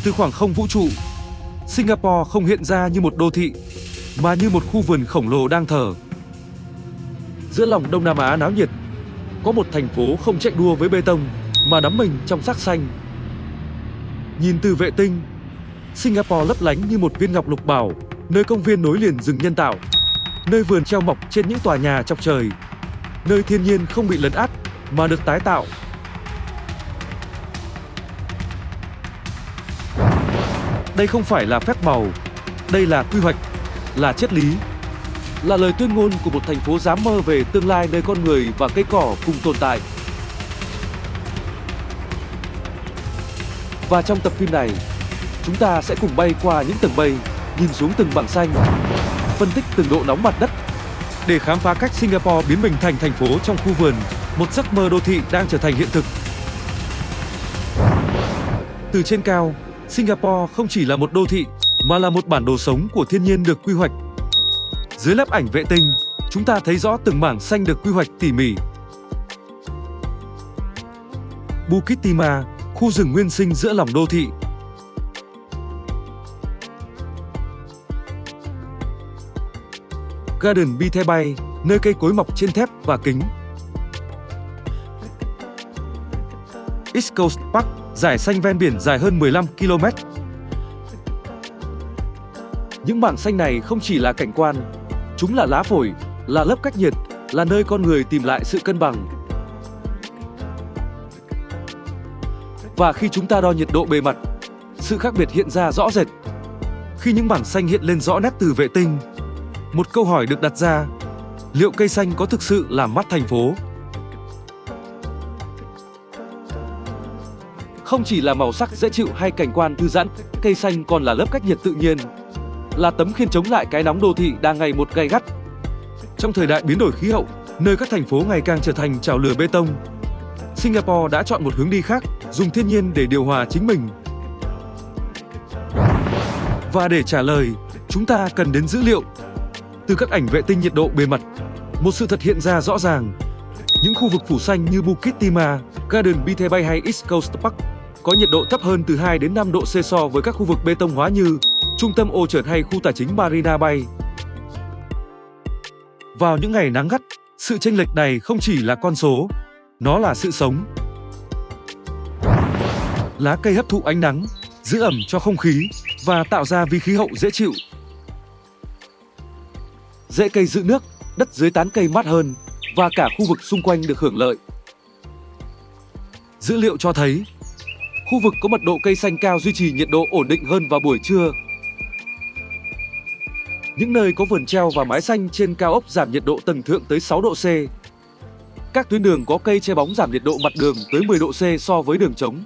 Từ khoảng không vũ trụ, Singapore không hiện ra như một đô thị, mà như một khu vườn khổng lồ đang thở. Giữa lòng Đông Nam Á náo nhiệt, có một thành phố không chạy đua với bê tông, mà đắm mình trong sắc xanh. Nhìn từ vệ tinh, Singapore lấp lánh như một viên ngọc lục bảo, nơi công viên nối liền rừng nhân tạo, nơi vườn treo mọc trên những tòa nhà chọc trời, nơi thiên nhiên không bị lấn át mà được tái tạo. Đây không phải là phép màu, đây là quy hoạch, là triết lý, là lời tuyên ngôn của một thành phố dám mơ về tương lai nơi con người và cây cỏ cùng tồn tại. Và trong tập phim này, chúng ta sẽ cùng bay qua những tầng mây, nhìn xuống từng bảng xanh, phân tích từng độ nóng mặt đất, để khám phá cách Singapore biến mình thành thành phố trong khu vườn, một giấc mơ đô thị đang trở thành hiện thực. Từ trên cao, Singapore không chỉ là một đô thị, mà là một bản đồ sống của thiên nhiên được quy hoạch. Dưới lớp ảnh vệ tinh, chúng ta thấy rõ từng mảng xanh được quy hoạch tỉ mỉ. Bukit Timah, khu rừng nguyên sinh giữa lòng đô thị. Garden By The Bay, nơi cây cối mọc trên thép và kính. East Coast Park, dải xanh ven biển dài hơn 15 km. Những mảng xanh này không chỉ là cảnh quan, chúng là lá phổi, là lớp cách nhiệt, là nơi con người tìm lại sự cân bằng. Và khi chúng ta đo nhiệt độ bề mặt, sự khác biệt hiện ra rõ rệt. Khi những mảng xanh hiện lên rõ nét từ vệ tinh, một câu hỏi được đặt ra: liệu cây xanh có thực sự làm mát thành phố? Không chỉ là màu sắc dễ chịu hay cảnh quan thư giãn, cây xanh còn là lớp cách nhiệt tự nhiên, là tấm khiên chống lại cái nóng đô thị đang ngày một gay gắt. Trong thời đại biến đổi khí hậu, nơi các thành phố ngày càng trở thành chảo lửa bê tông, Singapore đã chọn một hướng đi khác, dùng thiên nhiên để điều hòa chính mình. Và để trả lời, chúng ta cần đến dữ liệu. Từ các ảnh vệ tinh nhiệt độ bề mặt, một sự thật hiện ra rõ ràng. Những khu vực phủ xanh như Bukit Timah, Garden By The Bay hay East Coast Park có nhiệt độ thấp hơn từ 2 đến 5 độ C so với các khu vực bê tông hóa như trung tâm Orchard hay khu tài chính Marina Bay. Vào những ngày nắng gắt, sự chênh lệch này không chỉ là con số, nó là sự sống. Lá cây hấp thụ ánh nắng, giữ ẩm cho không khí và tạo ra vi khí hậu dễ chịu. Rễ cây giữ nước, đất dưới tán cây mát hơn và cả khu vực xung quanh được hưởng lợi. Dữ liệu cho thấy, khu vực có mật độ cây xanh cao duy trì nhiệt độ ổn định hơn vào buổi trưa. Những nơi có vườn treo và mái xanh trên cao ốc giảm nhiệt độ tầng thượng tới 6 độ C. Các tuyến đường có cây che bóng giảm nhiệt độ mặt đường tới 10 độ C so với đường trống.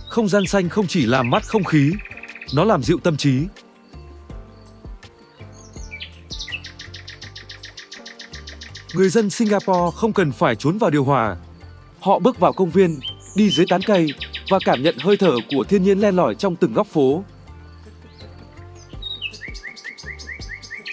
Không gian xanh không chỉ làm mát không khí, nó làm dịu tâm trí. Người dân Singapore không cần phải trốn vào điều hòa. Họ bước vào công viên, đi dưới tán cây và cảm nhận hơi thở của thiên nhiên len lỏi trong từng góc phố.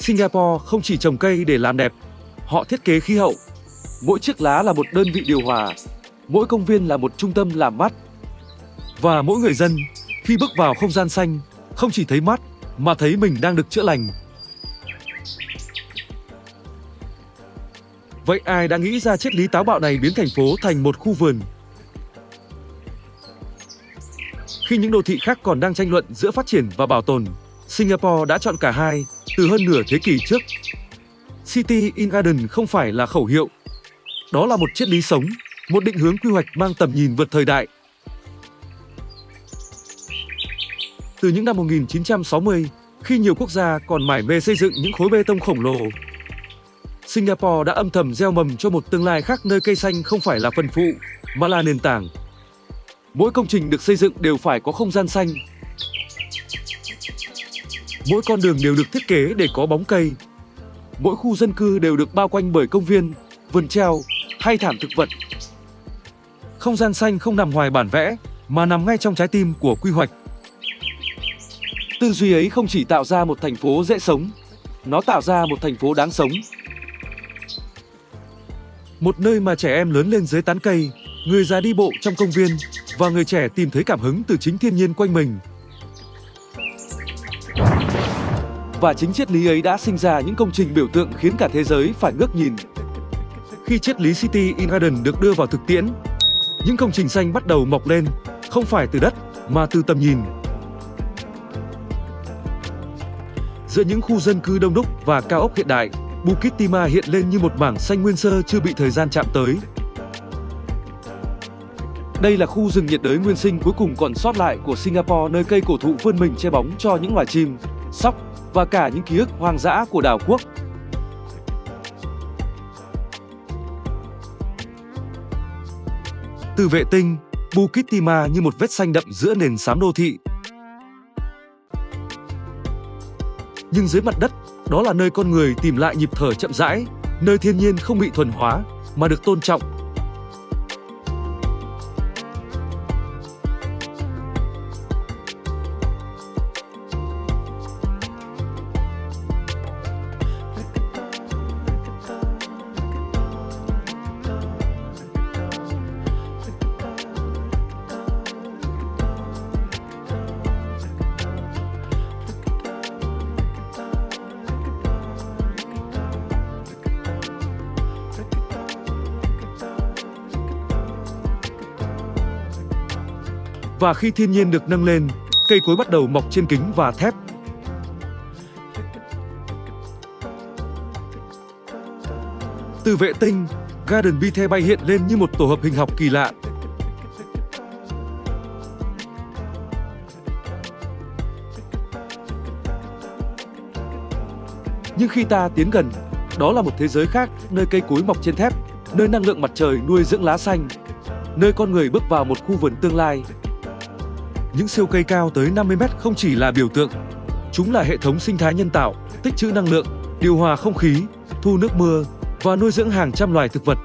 Singapore không chỉ trồng cây để làm đẹp, họ thiết kế khí hậu. Mỗi chiếc lá là một đơn vị điều hòa, mỗi công viên là một trung tâm làm mát. Và mỗi người dân, khi bước vào không gian xanh, không chỉ thấy mát, mà thấy mình đang được chữa lành. Vậy ai đã nghĩ ra triết lý táo bạo này biến thành phố thành một khu vườn? Khi những đô thị khác còn đang tranh luận giữa phát triển và bảo tồn, Singapore đã chọn cả hai từ hơn nửa thế kỷ trước. City in Garden không phải là khẩu hiệu. Đó là một triết lý sống, một định hướng quy hoạch mang tầm nhìn vượt thời đại. Từ những năm 1960, khi nhiều quốc gia còn mải mê xây dựng những khối bê tông khổng lồ, Singapore đã âm thầm gieo mầm cho một tương lai khác nơi cây xanh không phải là phần phụ, mà là nền tảng. Mỗi công trình được xây dựng đều phải có không gian xanh. Mỗi con đường đều được thiết kế để có bóng cây. Mỗi khu dân cư đều được bao quanh bởi công viên, vườn treo hay thảm thực vật. Không gian xanh không nằm ngoài bản vẽ, mà nằm ngay trong trái tim của quy hoạch. Tư duy ấy không chỉ tạo ra một thành phố dễ sống, nó tạo ra một thành phố đáng sống. Một nơi mà trẻ em lớn lên dưới tán cây, người già đi bộ trong công viên và người trẻ tìm thấy cảm hứng từ chính thiên nhiên quanh mình. Và chính triết lý ấy đã sinh ra những công trình biểu tượng khiến cả thế giới phải ngước nhìn. Khi triết lý City in Garden được đưa vào thực tiễn, những công trình xanh bắt đầu mọc lên, không phải từ đất mà từ tầm nhìn. Giữa những khu dân cư đông đúc và cao ốc hiện đại, Bukit Timah hiện lên như một mảng xanh nguyên sơ chưa bị thời gian chạm tới. Đây là khu rừng nhiệt đới nguyên sinh cuối cùng còn sót lại của Singapore, nơi cây cổ thụ vươn mình che bóng cho những loài chim, sóc và cả những ký ức hoang dã của đảo quốc. Từ vệ tinh, Bukit Timah như một vết xanh đậm giữa nền xám đô thị. Nhưng dưới mặt đất, đó là nơi con người tìm lại nhịp thở chậm rãi, nơi thiên nhiên không bị thuần hóa mà được tôn trọng. Và khi thiên nhiên được nâng lên, cây cối bắt đầu mọc trên kính và thép. Từ vệ tinh, Garden Beatty bay hiện lên như một tổ hợp hình học kỳ lạ. Nhưng khi ta tiến gần, đó là một thế giới khác, nơi cây cối mọc trên thép, nơi năng lượng mặt trời nuôi dưỡng lá xanh, nơi con người bước vào một khu vườn tương lai. Những siêu cây cao tới 50 mét không chỉ là biểu tượng, chúng là hệ thống sinh thái nhân tạo, tích trữ năng lượng, điều hòa không khí, thu nước mưa và nuôi dưỡng hàng trăm loài thực vật.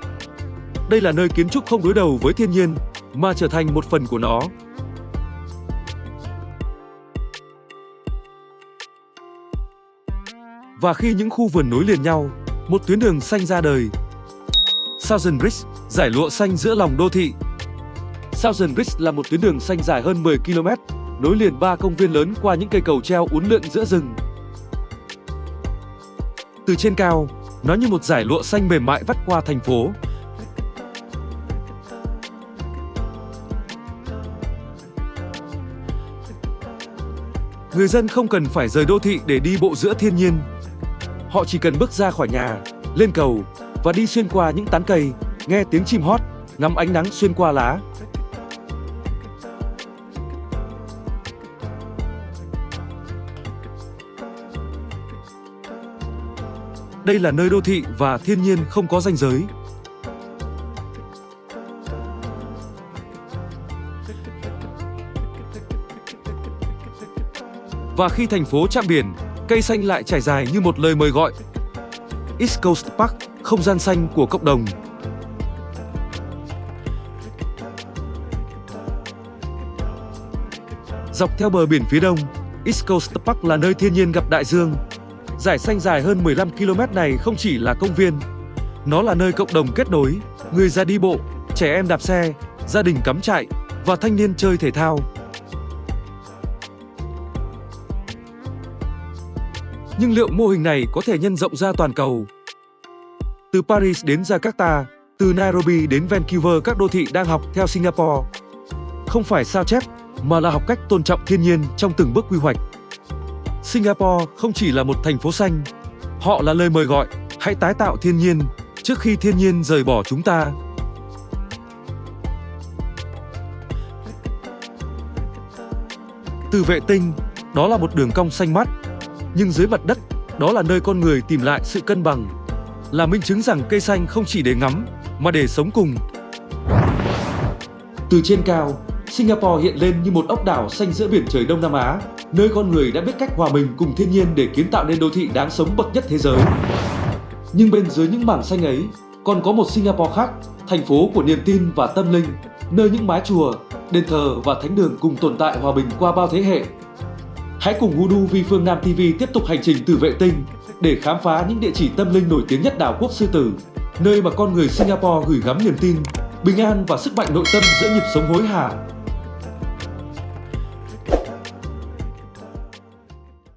Đây là nơi kiến trúc không đối đầu với thiên nhiên, mà trở thành một phần của nó. Và khi những khu vườn nối liền nhau, một tuyến đường xanh ra đời. Thousand Bridge, giải lụa xanh giữa lòng đô thị. Thousand Bridge là một tuyến đường xanh dài hơn 10 km, nối liền 3 công viên lớn qua những cây cầu treo uốn lượn giữa rừng. Từ trên cao, nó như một dải lụa xanh mềm mại vắt qua thành phố. Người dân không cần phải rời đô thị để đi bộ giữa thiên nhiên. Họ chỉ cần bước ra khỏi nhà, lên cầu và đi xuyên qua những tán cây, nghe tiếng chim hót, ngắm ánh nắng xuyên qua lá. Đây là nơi đô thị và thiên nhiên không có ranh giới. Và khi thành phố chạm biển, cây xanh lại trải dài như một lời mời gọi. East Coast Park, không gian xanh của cộng đồng. Dọc theo bờ biển phía đông, East Coast Park là nơi thiên nhiên gặp đại dương. Dải xanh dài hơn 15 km này không chỉ là công viên, nó là nơi cộng đồng kết nối, người già đi bộ, trẻ em đạp xe, gia đình cắm trại và thanh niên chơi thể thao. Nhưng liệu mô hình này có thể nhân rộng ra toàn cầu? Từ Paris đến Jakarta, từ Nairobi đến Vancouver, các đô thị đang học theo Singapore. Không phải sao chép, mà là học cách tôn trọng thiên nhiên trong từng bước quy hoạch. Singapore không chỉ là một thành phố xanh, họ là lời mời gọi, hãy tái tạo thiên nhiên trước khi thiên nhiên rời bỏ chúng ta. Từ vệ tinh, đó là một đường cong xanh mát, nhưng dưới mặt đất, đó là nơi con người tìm lại sự cân bằng, là minh chứng rằng cây xanh không chỉ để ngắm, mà để sống cùng. Từ trên cao, Singapore hiện lên như một ốc đảo xanh giữa biển trời Đông Nam Á, nơi con người đã biết cách hòa mình cùng thiên nhiên để kiến tạo nên đô thị đáng sống bậc nhất thế giới. Nhưng bên dưới những mảng xanh ấy, còn có một Singapore khác, thành phố của niềm tin và tâm linh, nơi những mái chùa, đền thờ và thánh đường cùng tồn tại hòa bình qua bao thế hệ. Hãy cùng Hudu Vi Phương Nam TV tiếp tục hành trình từ vệ tinh để khám phá những địa chỉ tâm linh nổi tiếng nhất đảo quốc Sư Tử, nơi mà con người Singapore gửi gắm niềm tin, bình an và sức mạnh nội tâm giữa nhịp sống hối hả